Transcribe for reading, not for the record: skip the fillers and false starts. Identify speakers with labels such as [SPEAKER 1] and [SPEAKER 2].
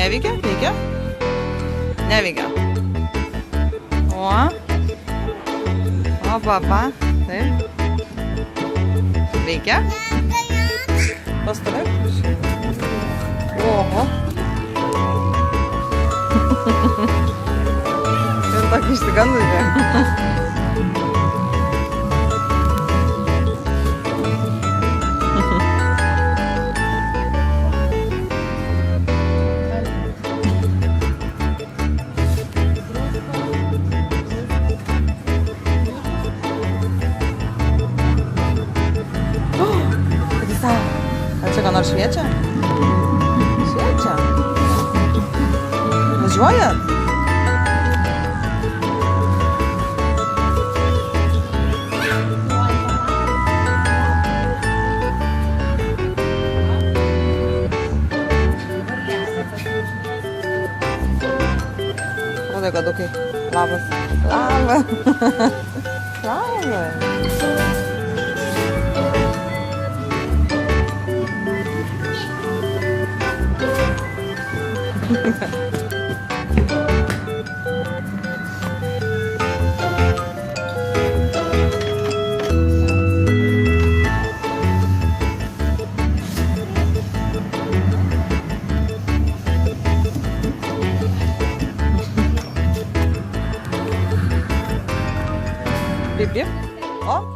[SPEAKER 1] Neveikia? Veikia? Neveikia. O, papa. Taip. Veikia? Pastovėk. Oho. Ir tokį išsigandusį. Ar čia ką nors šviečia? Šviečia. Važiuojat? Rodai, kadukai. Labas. Labas. Labas. Bip, bip. O,